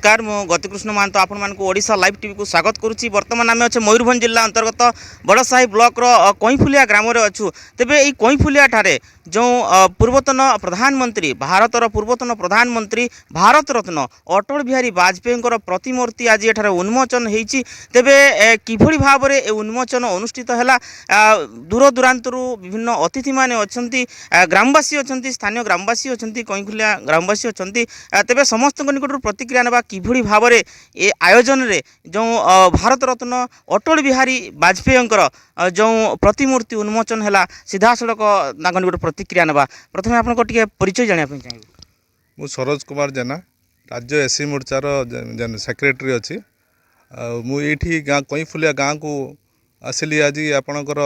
नमस्कार मु गतिकृष्ण महांतो आपण मानकु ओडिशा लाइव टीवी को स्वागत करुच्ची। बर्तमान आम अच्छे मयूरभंज जिला अंतर्गत बड़साही ब्लॉक कईफुलिया ग्राम अच्छु। तेबे ये कईफुलिया ठारे जो पूर्वतन प्रधानमंत्री भारतर पूर्वतन प्रधानमंत्री भारत रत्न अटल बिहारी वाजपेयी प्रतिमूर्ति आज एठारे उन्मोचन होईची। तेबे किभଳି भाबरे ए उन्मोचन अनुष्ठित हैला दूर दूरांतरु विभिन्न अतिथि माने अछंती, ग्रामवासी अछंती, स्थानीय ग्रामवासी अछंती, कईफुलिया ग्रामवासी अछंती। तेबे समस्त निकट प्रतिक्रिया नेबा किभଳି भाबरे ए आयोजन रे जो भारत रत्न अटल बिहारी वाजपेयी जो प्रतिमूर्ति उन्मोचन हैला सीधासड़क निकट प्रतिक्रिया नेबा। प्रथमे आपन को टिके परिचय जानिया पे चाहिए। मु सरोज कुमार जेना राज्य एससी मोर्चार सेक्रेटरी अच्छी। मुझे गाँ कईफुलिया गाँ को आसिली आज आपणकर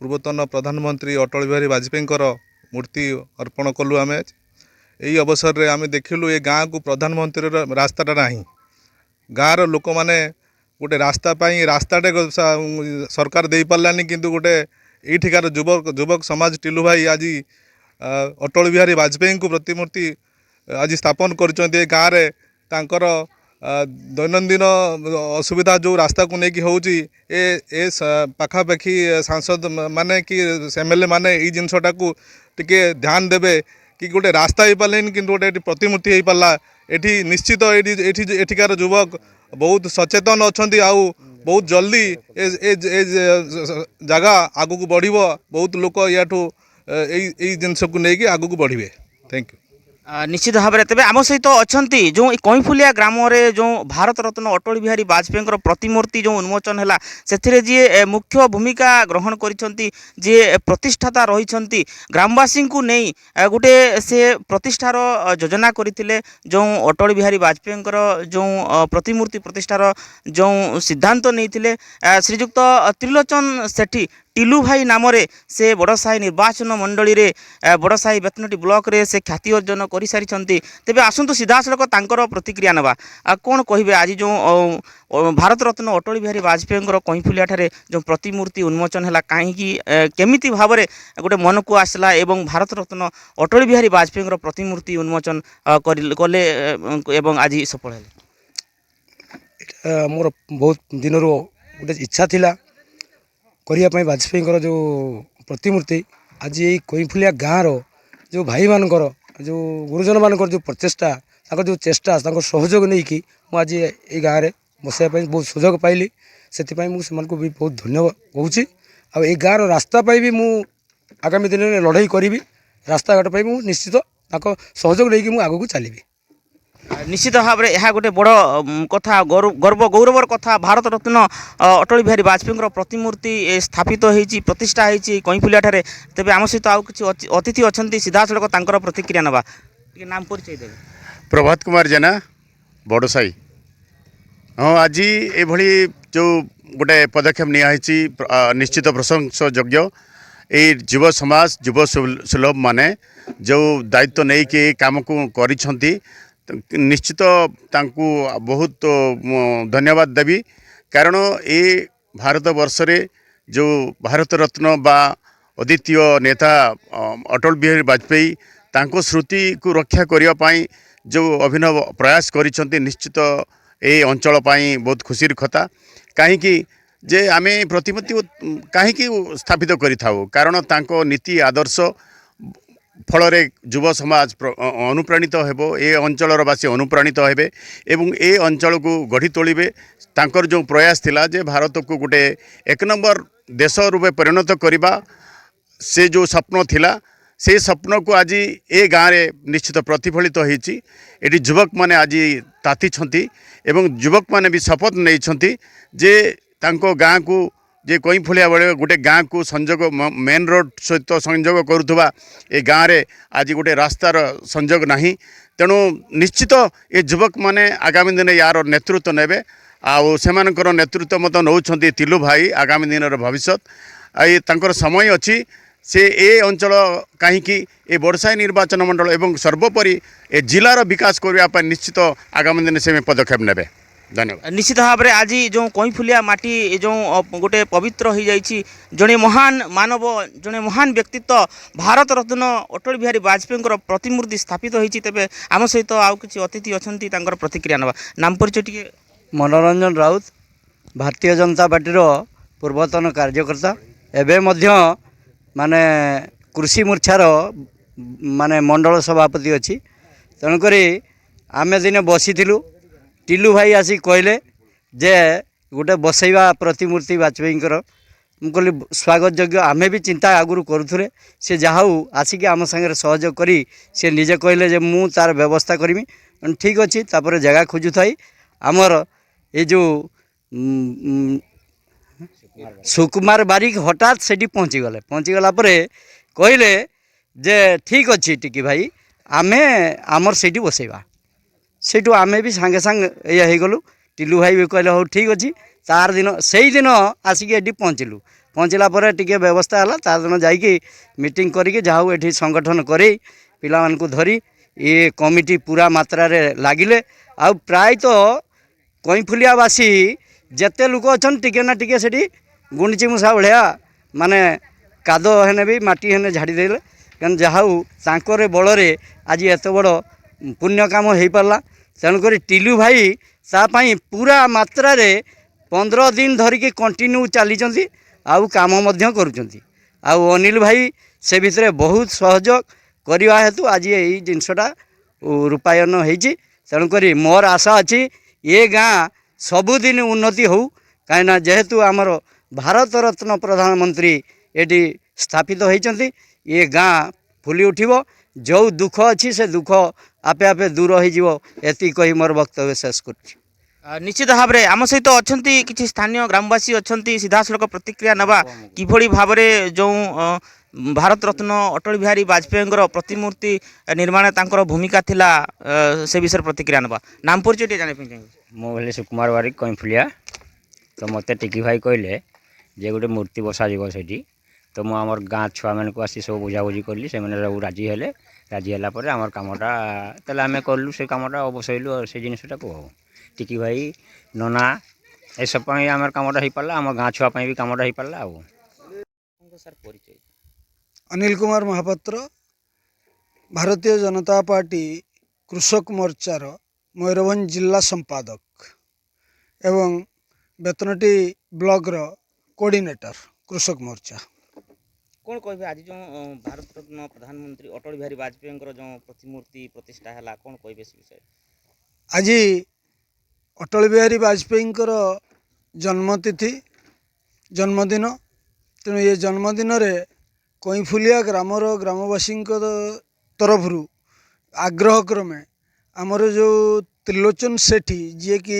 पूर्वतन प्रधानमंत्री अटल बिहारी वाजपेयी मूर्ति अर्पण कलु। आम यही अवसर में आम देखिलु ये गाँ को प्रधानमंत्री रास्ताटा ना गाँव लोक मैंने गोटे रास्ता रास्ताटे सरकार दे पारानी, किंतु गोटे यहीठार युवक समाज टिलू भाई आज अटल बिहारी वाजपेयी को प्रतिमूर्ति आज स्थापन कर गाँव में दैनंदिन असुविधा जो रास्ता को लेकिन होची ए पाखापाखि सांसद माने कि एमएलए माने ये जिनसटा को टिके ध्यान देवे कि गोटे रास्ता हो पारे कि गोटे प्रतिमूर्ति हो पारा। एठी निश्चित एठिकार युवक बहुत सचेतन अच्छा आउ बहुत जल्दी ए जगह आगू को बढ़ बहुत लोक या जिनस को लेकिन आगू को बढ़े। Thank you. निश्चित भाव में तेज आम सहित अच्छा जो कईफुलिया ग्राम में जो भारत रत्न अटल बिहारी वाजपेयी प्रतिमूर्ति जो उन्मोचन है से जी मुख्य भूमिका ग्रहण करे प्रतिष्ठाता रही ग्रामवासी को नहीं गोटे से प्रतिष्ठार योजना करते जो अटल बिहारी वाजपेयी जो प्रतिमूर्ति प्रतिष्ठार जो सिद्धांत नहीं श्रीजुक्त त्रिलोचन सेठी टिलू भाई नाम से बड़साही निर्वाचन मंडली रे बड़साही बेतनटी ब्लॉक रे से ख्याति अर्जन कर सारी। तेबे आसतु सीधासड़क तांकर प्रतिक्रिया नवा कौन कहे आज जो भारत रत्न अटल बिहारी वाजपेयी कईफुलिया ठारे जो प्रतिमूर्ति उन्मोचन है कहीं केमिति भाव में गोटे मन को आसला एवं भारत रत्न अटल बिहारी वाजपेयी प्रतिमूर्ति उन्मोचन कले एवं आज सफल है। मोर बहुत दिन गोटे इच्छा थिला करने वाजपेयी जो प्रतिमूर्ति आज ये कईफुलिया गाँव जो भाई मानकर जो गुरुजन मानकर जो प्रचेषा जो चेष्टा सहयोग नहीं कि आज ये गाँव में बसाई बहुत सुजोग पाइली से भी बहुत धन्यवाद कहूँ। आ गाँव रास्ता भी मुझे आगामी दिन में लड़ाई करी रास्ता घाट पर निश्चित सहयोग नहीं कि आगे को चली। निश्चित भाव में यह गोटे बड़ कथा गर्व गौरवर कथा भारत रत्न अटल बिहारी वाजपेयी प्रतिमूर्ति स्थापित होती प्रतिष्ठा होती कईफुलिया ठारे। तेबे आम सहित आउ किछि अतिथि अच्छा सीधासड़क तांकर प्रतिक्रिया नवा नाम परिचय देवे। प्रभात कुमार जेना बड़साई। हाँ आज ये जो गोटे पदक्षेप नियाची निश्चित प्रशंसयोग्य ये युव समाज युव सुलभ माने जो दायित्व नहीं कि काम को करिसेंती निश्चित तांकु बहुत धन्यवाद देवी। कारण ये भारत वर्ष रे जो भारत रत्न बा अद्वितीय नेता अटल बिहारी वाजपेयी तांको स्मृति को रक्षा करिया पाई जो अभिनव प्रयास करिसेंती निश्चित ए अंचल पाई बहुत खुशीर कथा। कहीं जे आमे प्रतिमूर्ति कहीं स्थापित करिथाउ कारण तांको नीति आदर्श फल युव समाज अनुप्राणित हेबो ए अंचलर बासी अनुप्राणित हेबे एवं ए अंचल को गढ़ी तोलिबे। तांकर जो प्रयास थिला जे भारत को गोटे एक नंबर देश रूपे परिणत करिबा से जो स्वप्न थिला से स्वप्न को आज ए गाँव में निश्चित प्रतिफलित होईची। एटी युवक माने आज ताती छंती एवं युवक माने भी शपथ नहीं छंती जे तांको गाँ को जे कईफुलिया बेले गोटे गाँ को संजोग मेन रोड सहित संजोग करुवा ए गाँव में आज गोटे रास्तार संजोग नहीं। तेणु निश्चित ये युवक माने आगामी दिन यार नेतृत्व नेबे आउ सेमानकर नेतृत्व मत नौछंती तिलू भाई आगामी दिन भविष्य ये तांकर समय अच्छी से ए अंचल कहीं ए बड़साई निर्वाचन मंडल एवं सर्वोपरि ए जिलार विकास करने निश्चित आगामी दिन से पदक्षेप नेबे। धन्यवाद। निश्चित भाव में आज जो कईफुलिया माटी जो गोटे पवित्र हो जाइए जड़े महान मानव जड़े महान व्यक्तित्व भारत रत्न अटल बिहारी वाजपेयी प्रतिमूर्ति स्थापित होती तेज आम सहित आउ कि अतिथि अच्छा प्रतिक्रिया नवा नाम परिचय टी मनोरंजन राउत भारतीय जनता पार्टी पूर्वतन कार्यकर्ता एवं माने कृषि मोर्चार माने मंडल सभापति अच्छी तेणुक आमे दिने बसी टिलू भाई आसी कहले जे गोटे बसैवा प्रतिमूर्ति वाजपेयी कहली स्वागत योग्य आमे भी चिंता आगुरी करूँ से जहाँ आसिक आम सागर सहयोग करी से निजे कहले जे मु तार व्यवस्था करमी ठीक अच्छी तापर जगह खोजु थाई आमर ये जो सुकुमार बारिक हठात से पहुँचीगला कहले जे ठीक अच्छी टिकी भाई आमे आमर से बसैवा सेठू आमे भी सांगे सांग ये गलु टिलू भाई भी कहले हो ठीक अच्छी तार दिन से ही दिन आसिक ये पहुँचलु पहुँचला टिके व्यवस्था है तार दिन जाकि मीटिंग करके जहाँ ये संगठन करे पिला मानकु धरी ये कमिटी पूरा मात्रा रे लागिले आ प्रायतः कईफुलियावासी जेते लोक अच्छा टिके ना टिके से गुंडची मूषा भाया माने काद हेने भी माटी हेने झाड़ी देले कारण जहाँ तांकर बल आज एत बड़ पुण्य काम हो पारला तेणुक टिलू भाई तापाई पूरा मात्रा रे 15 दिन धरिकी कंटिन्यू चली आउ काम करुँच आउ अनिल भाई से भितर बहुत सहयोग करने हेतु आज यही जिनसटा रूपायन होती तेणुक मोर आशा अच्छी ये गाँ सबुदिन उन्नति हो कहीं जेहेतु आमर भारत रत्न प्रधानमंत्री ये स्थापित होती ये गाँ फुली उठिबो जो दुख अच्छी से दुख आपे आपे दूर होती कही मोर वक्तव्य शेष कर निश्चित भाव में आम सहित अच्छा किसी स्थानीय ग्रामवासी अच्छा सीधा सड़क प्रतिक्रिया नवा किभली भाव में जो भारत रत्न अटल बिहारी वाजपेयी प्रतिमूर्ति निर्माण तांकर भूमिका थिला से विषय प्रतिक्रिया नवा नाम परिचय टे जाने चाहिए मो भले सुकुमार बारिक कईफुलिया तो मत टिकी भाई कहले जे गोटे मूर्ति बसाଯିବ सेठी तो मु आमर गाँ छुआ मान को आसी सब बुझाबुझी कली से सब राजी हेले राजी है पर आमर कमटा तेल आम कलु से कमटा बसैलु से जिनटा को टिकी भाई नना ए सब आमर कमटा हो पारा आम गाँ छुआ भी कमटा हो पारा सर परिचय अनिल कुमार महापात्र भारतीय जनता पार्टी कृषक मोर्चार मयूरभंज जिला संपादक एवं बेतनटी ब्लॉक कोऑर्डिनेटर कृषक मोर्चा कौन कहे आज जो भारत रत्न प्रधानमंत्री अटल बिहारी वाजपेयी जो प्रतिमूर्ति प्रतिष्ठा है कौन कहे से विषय आज अटल बिहारी वाजपेयी जन्मतिथि जन्मदिन तेणु ये जन्मदिन रे कईफुलिया ग्रामर ग्रामवासी तरफ आग्रह क्रमे आमर जो त्रिलोचन सेठी जी कि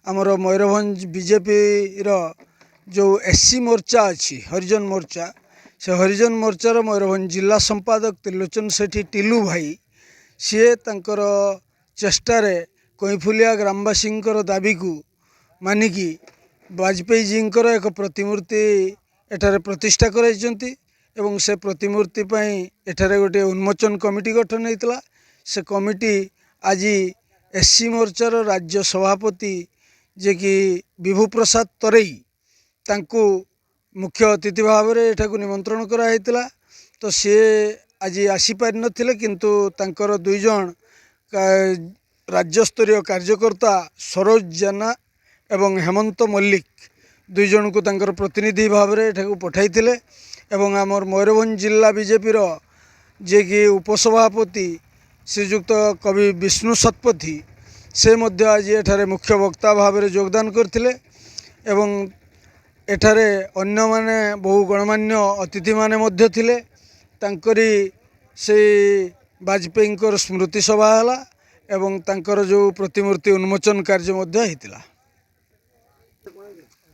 आमर मयूरभंज बीजेपी जो एससी मोर्चा अच्छी हरिजन मोर्चा से हरिजन मोर्चार मयूरभंज जिला संपादक त्रिलोचन सेठी टिलू भाई सी तांकर चेष्टारे कईफुलिया ग्रामवासी दाबी को मानिकी वाजपेयी जी एक प्रतिमूर्ति एठारे प्रतिष्ठा कराइछन्ति एवं से प्रतिमूर्ति पई एठारे गोटे उन्मोचन कमिटी गठन होता से कमिटी आज एससी मोर्चार राज्य सभापति जे कि विभू प्रसाद तरेई तांकू मुख्य अतिथि भाव में एठाकू निमंत्रण कराइला तो सी आज आसीपारि नथिले किंतु तांकर दुई जन राज्यस्तरीय कार्यकर्ता सरोज जेना एवं हेमंत मल्लिक दुई जन को तांकर प्रतिनिधि भाव में एठाकू पठाइथिले एवं आमर मयूरभंज जिला बीजेपी जे कि उपसभापति श्रीजुक्त कवि विष्णु शतपथी से मध्य आज एठारे मुख्य वक्ता भाव में योगदान करथिले एवं एठारे अन्य माने बहु गणमान्य अतिथि माने मध्य थिले तांकरी से वाजपेयी स्मृति सभा हला एवं तांकर जो प्रतिमूर्ति उन्मोचन कार्य मध्य हेतिला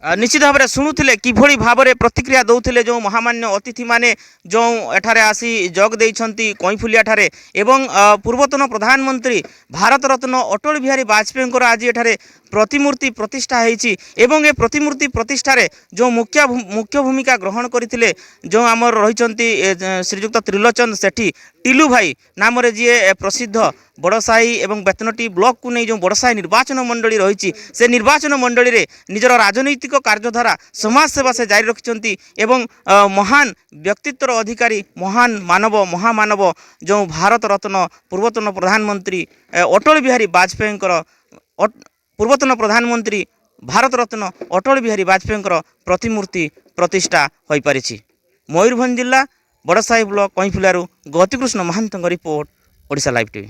निश्चित भाव में शुणुले किभली भाव में प्रतिक्रिया दौले जो महामान्य अतिथि माने जो एठारे आसी जग देइछंती कईफुलिया ठारे एवं पूर्वतन प्रधानमंत्री भारत रत्न अटल बिहारी वाजपेयी आज एठारे प्रतिमूर्ति प्रतिष्ठा होईची एवं ए प्रतिमूर्ति प्रतिष्ठार जो मुख्य भूमिका ग्रहण करथिले जो आमर रहिछंती श्रीजुक्त त्रिलोचन सेठी टिलू भाई नाम जी प्रसिद्ध बड़साही एवं बेतनटी ब्लॉक को नहीं जो बड़साही निर्वाचन मंडली रही से निर्वाचन मंडली रे निजर राजनैतिक कार्यधारा समाज सेवा से जारी रखिंट एवं महान व्यक्तित्वर अधिकारी महान मानव महामानव जो भारत रत्न पूर्वतन प्रधानमंत्री अटल बिहारी वाजपेयी पूर्वतन प्रधानमंत्री भारत रत्न अटल बिहारी वाजपेयी प्रतिमूर्ति प्रतिष्ठा हो पारिछि। मयूरभंज जिला Badasahi block Kaiphulia Gatikrishna Mahant report Odisha live TV.